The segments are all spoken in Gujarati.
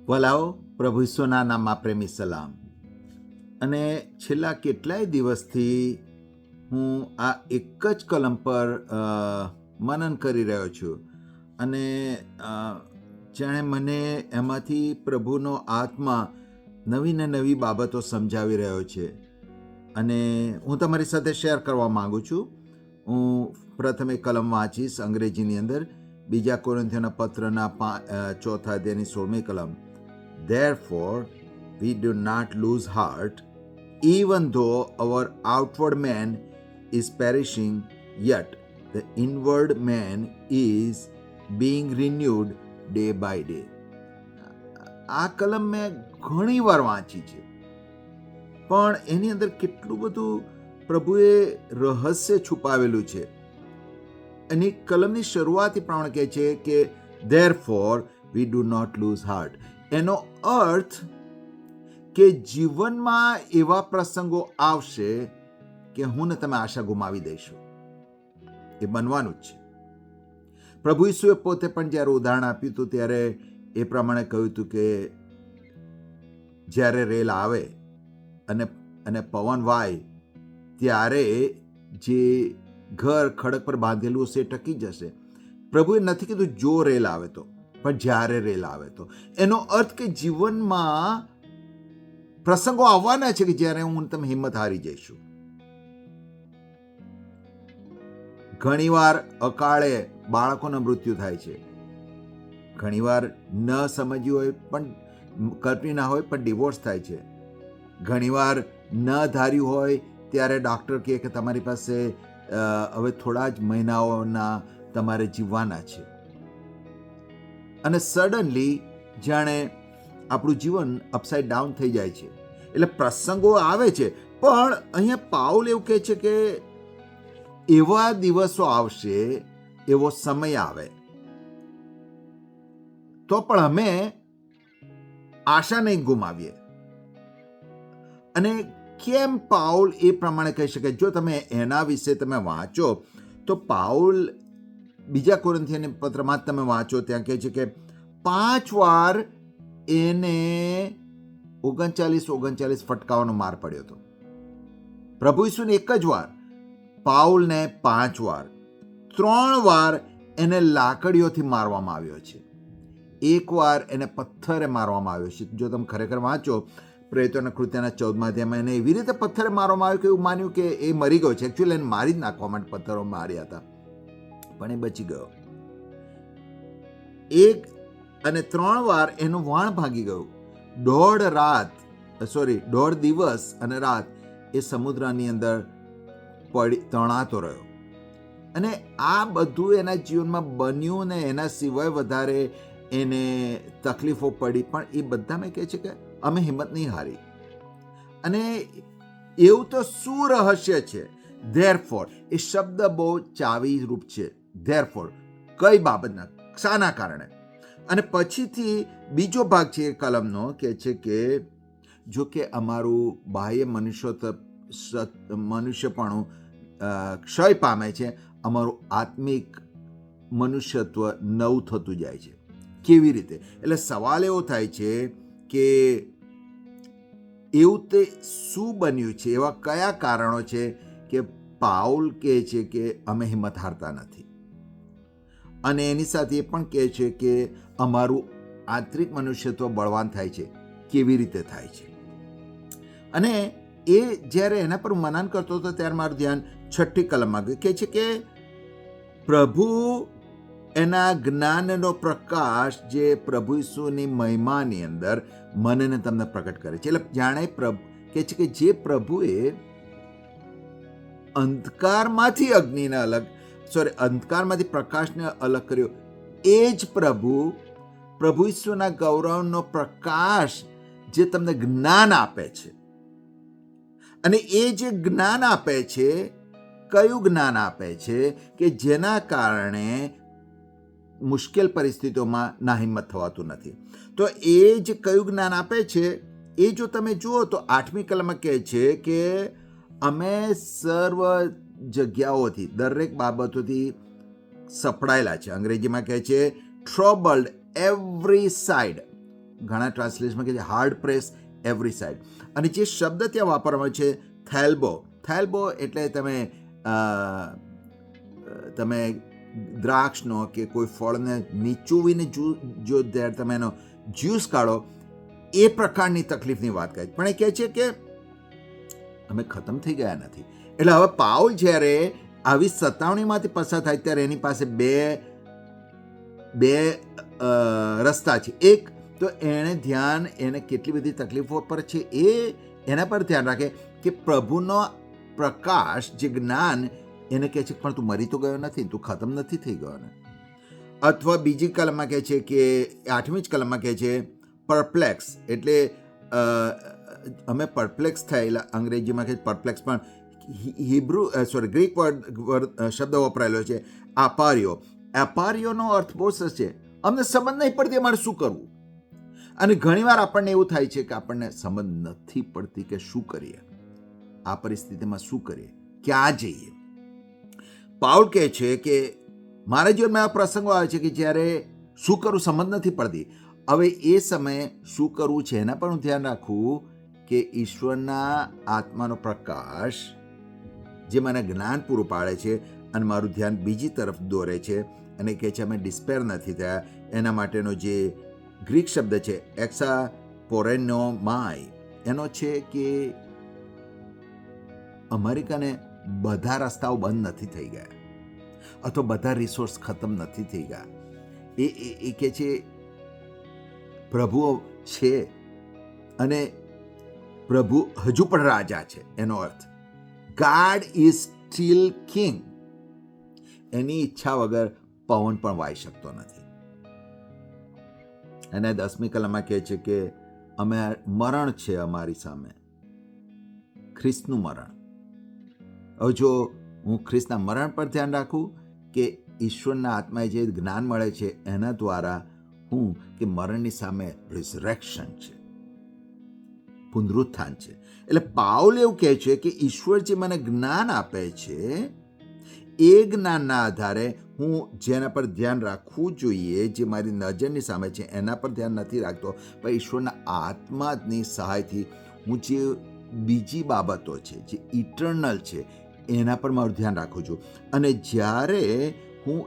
વલાઓ, પ્રભુ ઈસુના નામમાં પ્રેમી સલામ. અને છેલ્લા કેટલાય દિવસથી હું આ એક જ કલમ પર મનન કરી રહ્યો છું અને જાણે મને એમાંથી પ્રભુનો આત્મા નવી ને નવી બાબતો સમજાવી રહ્યો છે અને હું તમારી સાથે શેર કરવા માંગુ છું. હું પ્રથમ એક કલમ વાંચીશ અંગ્રેજીની અંદર, 2 કોરિન્થીયોના પત્રના 4 અધ્યાયની 16મી કલમ. Therefore, we do not lose heart, even though our outward man is perishing, yet the inward man is being renewed day by day. આ કલમ મેં ઘણી વાર વાંચી છે, પણ એની અંદર કેટલું બધું પ્રભુએ રહસ્ય છુપાવેલું છે. અને કલમની શરૂઆત પ્રમાણે કહે છે કે therefore we do not lose heart. એનો અર્થ કે જીવનમાં એવા પ્રસંગો આવશે કે હું ને તમે આશા ગુમાવી દઈશું. એ બનવાનું જ છે. પ્રભુ ઈસુએ પોતે પણ જ્યારે ઉદાહરણ આપ્યું હતું ત્યારે એ પ્રમાણે કહ્યું હતું કે જ્યારે રેલ આવે અને પવન વાય ત્યારે જે ઘર ખડક પર બાંધેલું હશે એ ટકી જશે. પ્રભુએ નથી કીધું જો રેલ આવે તો, પણ જ્યારે રેલ આવે તો. એનો અર્થ કે જીવનમાં પ્રસંગો આવવાના છે કે જ્યારે હું તમે હિંમત હારી જઈશું. ઘણીવાર અકાળે બાળકોના મૃત્યુ થાય છે, ઘણીવાર ન સમજ્યું હોય પણ કલ્પની ના હોય પણ ડિવોર્સ થાય છે, ઘણીવાર ન ધાર્યું હોય ત્યારે ડૉક્ટર કહે કે તમારી પાસે હવે થોડા જ મહિનાઓના તમારે જીવવાના છે. અને સડનલી જાણે આપણું જીવન અપસાઇડ ડાઉન થઈ જાય છે. એટલે પ્રસંગો આવે છે, પણ અહીંયા પાઉલ એવું કહે છે કે એવા દિવસો આવશે, એવો સમય આવે તો પણ અમે આશા નહીં ગુમાવીએ. અને કેમ પાઉલ એ પ્રમાણે કહી શકે? જો તમે એના વિશે તમે વાંચો તો પાઉલ 2 કોરિન્થીયોના પત્રમાં તમે વાંચો, ત્યાં કહે છે કે 5 વાર એને 39 ફટકાવાનો માર પડ્યો હતો. પ્રભુ ઈસુને એક જ વાર, પાઉલને 5 વાર, 3 વાર એને લાકડીઓથી મારવામાં આવ્યો છે, 1 વાર એને પથ્થરે મારવામાં આવ્યો છે. જો તમે ખરેખર વાંચો પ્રેરિતોના કૃત્યના 14મા અધ્યાયમાં એને એવી રીતે પથ્થરે મારવામાં આવ્યો કે એવું માન્યું કે એ મરી ગયો છે. એકચ્યુઅલી એને મારી જ નાખવા માટે પથ્થરો માર્યા હતા, પણ એ બચી ગયો. 3 વાર એનું વાણ ભાગી ગયું. 1.5 દિવસ અને રાત એ સમુદ્રની અંદર તણાતો રહ્યો. અને આ બધું એના જીવનમાં બન્યું ને એના સિવાય વધારે એને તકલીફો પડી, પણ એ બધામાં કહે છે કે અમે હિંમત નહીં હારી. અને એવું તો શું રહસ્ય છે? ધેરફોર એ શબ્દ બહુ ચાવી રૂપ છે. ધેરફોર કઈ બાબતના, શાના કારણે? અને પછીથી બીજો ભાગ છે એ કલમનો, કે છે કે જો કે અમારું બાહ્ય મનુષ્યપણું ક્ષય પામે છે, અમારું આત્મિક મનુષ્યત્વ નવું થતું જાય છે. કેવી રીતે? એટલે સવાલ એવો થાય છે કે એવું તે શું બન્યું છે, એવા કયા કારણો છે કે પાઉલ કહે છે કે અમે હિંમત હારતા નથી. અને એની સાથે એ પણ કહે છે કે અમારું આંતરિક મનુષ્યત્વ બળવાન થાય છે. કેવી રીતે થાય છે? અને એ જ્યારે એના પર મનન કરતો હતો ત્યારે મારું ધ્યાન 6ઠી કલમમાં ગયું. કહે છે કે પ્રભુ એના જ્ઞાનનો પ્રકાશ જે પ્રભુ ઈસુની મહિમાની અંદર મને ને તમને પ્રગટ કરે છે. એટલે જાણે કહે છે કે જે પ્રભુએ અંધકારમાંથી પ્રકાશને અલગ કર્યો, એ જ પ્રભુ ઈસુના ગૌરવનો પ્રકાશ જે તમને જ્ઞાન આપે છે. અને એ જે જ્ઞાન આપે છે, કયું જ્ઞાન આપે છે? કે જેના કારણે મુશ્કેલ પરિસ્થિતિઓમાં નાહિંમત થવાતું નથી. તો એ જે કયું જ્ઞાન આપે છે એ જો તમે જુઓ તો 8મી કલમમાં કહે છે કે અમે સર્વ જગ્યાઓથી, દરેક બાબતોથી સપડાયેલા છે. અંગ્રેજીમાં કહે છે troubled every side, ઘણા ટ્રાન્સલેશનમાં કહે છે હાર્ડ પ્રેસ એવરી સાઈડ. અને જે શબ્દ ત્યાં વાપરવામાં છે થેલ્બો એટલે તમે દ્રાક્ષનો કે કોઈ ફળને નીચોવીને જો જ્યારે તમે એનો જ્યુસ કાઢો એ પ્રકારની તકલીફની વાત કરે. પણ એ કહે છે કે અમે ખતમ થઈ ગયા નથી. એટલે હવે પાઉલ જ્યારે આવી સતાવણીમાંથી પસાર થાય ત્યારે એની પાસે બે રસ્તા છે. એક તો એને કેટલી બધી તકલીફો પર છે એના પર ધ્યાન રાખે કે પ્રભુનો પ્રકાશ જે જ્ઞાન એને કહે છે પણ તું મરી તો ગયો નથી, તું ખતમ નથી થઈ ગયો ને. અથવા બીજી કલમમાં કહે છે કે 8મી જ કલમમાં કહે છે પરપ્લેક્સ, એટલે અમે પરપ્લેક્સ થયેલા. અંગ્રેજીમાં કહે પરપ્લેક્સ, પણ ગ્રીક શબ્દ વપરાયેલો છે એપારિયોનો અર્થ બહુ સરસ છે. અમને સમજ નહીં પડતી અમારે શું કરવું. અને ઘણીવાર આપણને એવું થાય છે કે આપણને સમજ નથી પડતી કે શું કરીએ, આ પરિસ્થિતિમાં શું કરીએ, ક્યાં જઈએ. પાઉલ કહે છે કે મારા જીવનમાં એવા પ્રસંગો આવે છે કે જ્યારે શું કરવું સમજ નથી પડતી. હવે એ સમયે શું કરવું છે એના પર હું ધ્યાન રાખું કે ઈશ્વરના આત્માનો પ્રકાશ જે મને જ્ઞાન પૂરું પાડે છે અને મારું ધ્યાન બીજી તરફ દોરે છે અને કહે છે અમે ડિસ્પેર નથી થયા. એના માટેનો જે ગ્રીક શબ્દ છે એક્સાપોરેનોમાઈ, એનો છે કે અમારી કને બધા રસ્તાઓ બંધ નથી થઈ ગયા અથવા બધા રિસોર્સ ખતમ નથી થઈ ગયા. એ કે છે પ્રભુ છે અને પ્રભુ હજુ પણ રાજા છે. એનો અર્થ God is still king. એની ઈચ્છા વગર પવન પણ વાઈ શકતો નથી. અને 10મી કલમમાં કહે છે કે અમે મરણ છે અમારી સામે, ખ્રિસ્તનું મરણ. હવે જો હું ખ્રિસ્તના મરણ પર ધ્યાન રાખું કે ઈશ્વરના આત્માએ જે જ્ઞાન મળે છે એના દ્વારા હું કે મરણની સામે રિઝરેક્શન છે, પુનરુત્થાન છે. એટલે પાઉલ એવું કહે છે કે ઈશ્વર જે મને જ્ઞાન આપે છે એ જ્ઞાનના આધારે હું જેના પર ધ્યાન રાખવું જોઈએ, જે મારી નજરની સામે છે એના પર ધ્યાન નથી રાખતો, પણ ઈશ્વરના આત્માની સહાયથી હું જે બીજી બાબતો છે જે ઇટર્નલ છે એના પર મારું ધ્યાન રાખું છું. અને જ્યારે હું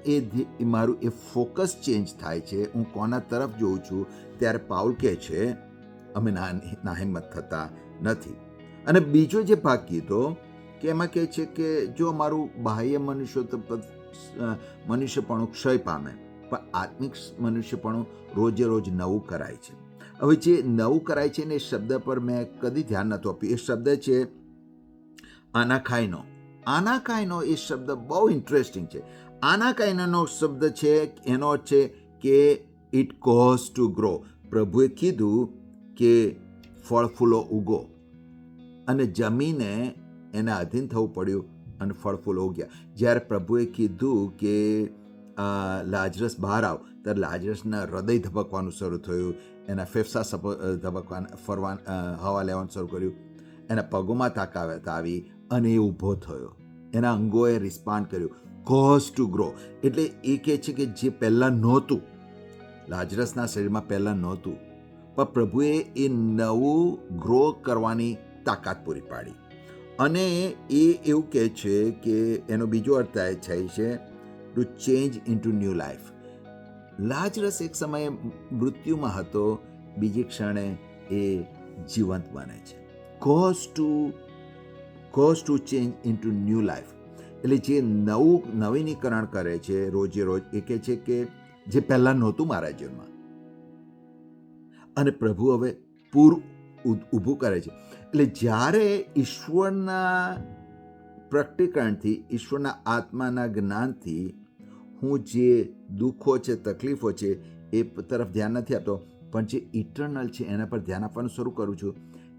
મારું એ ફોકસ ચેન્જ થાય છે, હું કોના તરફ જોઉં છું, ત્યારે પાઉલ કહે છે અમે નાહિંમત થતા નથી. અને બીજો જે ભાગ કીધો કે એમાં કહે છે કે જો અમારું બાહ્ય મનુષ્યપણું ક્ષય પામે પણ આત્મિક મનુષ્યપણું રોજે રોજ નવું કરાય છે. હવે જે નવું કરાય છે ને એ શબ્દ પર મેં કદી ધ્યાન નહોતું આપ્યું. એ શબ્દ છે આનાકાઈનો. એ શબ્દ બહુ ઇન્ટરેસ્ટિંગ છે. આનાકાઈનો શબ્દ છે એનો અર્થ છે કે ઇટ કોઝ ટુ ગ્રો. પ્રભુએ કીધું કે ફળ ફૂલો ઉગો અને જમીને એને આધીન થવું પડ્યું અને ફળ ફૂલો ઉગ્યા. જ્યારે પ્રભુએ કીધું કે લાજરસ બહાર આવ, ત્યારે લાજરસના હૃદય ધબકવાનું શરૂ થયું, એના ફેફસા હવા લેવાનું શરૂ કર્યું, એના પગોમાં તાકાત આવી અને એ ઊભો થયો, એના અંગોએ રિસ્પોન્ડ કર્યું. કોઝ ટુ ગ્રો એટલે એ કહે છે કે જે પહેલાં નહોતું, લાજરસના શરીરમાં પહેલાં નહોતું, પણ પ્રભુએ એ નવું ગ્રો કરવાની તાકાત પૂરી પાડી. અને એ એવું કહે છે કે એનો બીજો અર્થ થાય છે to change into new life. Lazarus એક સમયે મૃત્યુમાં હતો, બીજી ક્ષણે એ જીવંત બને છે. Cause two change into new life એટલે જે નવીનીકરણ કરે છે રોજે રોજ. એ કહે છે કે જે પહેલાં નહોતું મારા જીવનમાં અને પ્રભુ હવે ઊભું કરે છે. એટલે જ્યારે ઈશ્વરના પ્રકટીકરણથી, ઈશ્વરના આત્માના જ્ઞાનથી હું જે દુઃખો છે, તકલીફો છે એ તરફ ધ્યાન નથી આપતો, પણ જે ઇટર્નલ છે એના પર ધ્યાન આપવાનું શરૂ કરું છું,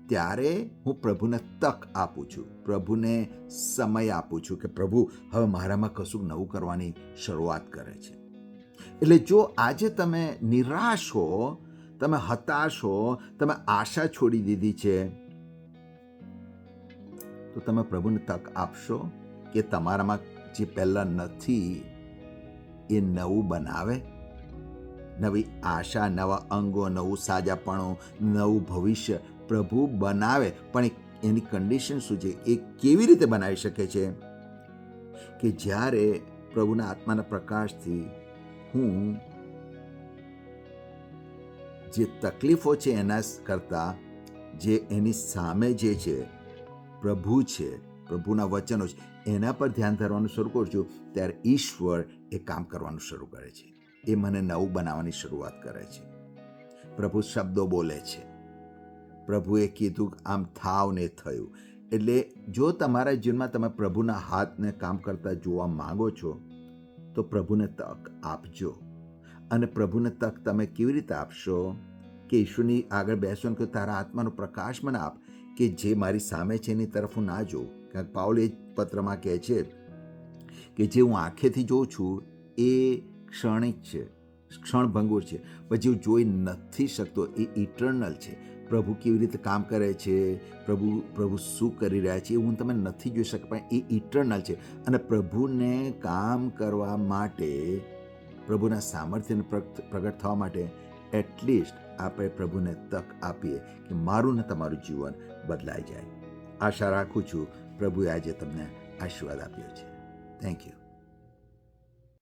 ત્યારે હું પ્રભુને તક આપું છું, પ્રભુને સમય આપું છું કે પ્રભુ હવે મારામાં કશું નવું કરવાની શરૂઆત કરે છે. એટલે જો આજે તમે નિરાશ હો, તમે હતાશ હો, તમે આશા છોડી દીધી છે, તો તમે પ્રભુને તક આપશો કે તમારામાં જે પહેલાં નથી એ નવું બનાવે નવી આશા, નવા અંગો, નવું સાજાપણું, નવું ભવિષ્ય પ્રભુ બનાવે. પણ એની કન્ડિશન શું છે? એ કેવી રીતે બનાવી શકે છે? કે જ્યારે પ્રભુના આત્માના પ્રકાશથી હું જે તકલીફો છે એના કરતાં જે એની સામે જે છે પ્રભુ છે, પ્રભુના વચનો છે, એના પર ધ્યાન ધરવાનું શરૂ કરું છું, ત્યારે ઈશ્વર એ કામ કરવાનું શરૂ કરે છે. એ મને નવું બનાવવાની શરૂઆત કરે છે. પ્રભુ શબ્દો બોલે છે. પ્રભુએ કીધું આમ થાવ ને થયું. એટલે જો તમારા જીવનમાં તમે પ્રભુના હાથને કામ કરતા જોવા માંગો છો તો પ્રભુને તક આપજો. અને પ્રભુને તક તમે કેવી રીતે આપશો? કે ઈશ્વરની આગળ બેસો ને કે તારા આત્માનો પ્રકાશ મને આપ, કે જે મારી સામે છે એની તરફ હું ના જોઉં. કારણ કે પાઉલ એ પત્રમાં કહે છે કે જે હું આંખેથી જોઉં છું એ ક્ષણિક છે, ક્ષણભંગુર છે, પછી હું જોઈ નથી શકતો, એ ઇટર્નલ છે. પ્રભુ કેવી રીતે કામ કરે છે, પ્રભુ શું કરી રહ્યા છે, એ હું તમે નથી જોઈ શકતા, પણ એ ઇટર્નલ છે. અને પ્રભુને કામ કરવા માટે, પ્રભુના સામર્થ્યને પ્રગટ થવા માટે એટલીસ્ટ આપણે પ્રભુને તક આપીએ કે મારું ને તમારું જીવન બદલાઈ જાય. આશા રાખું છું પ્રભુએ આજે તમને આશીર્વાદ આપ્યો છે. Thank you.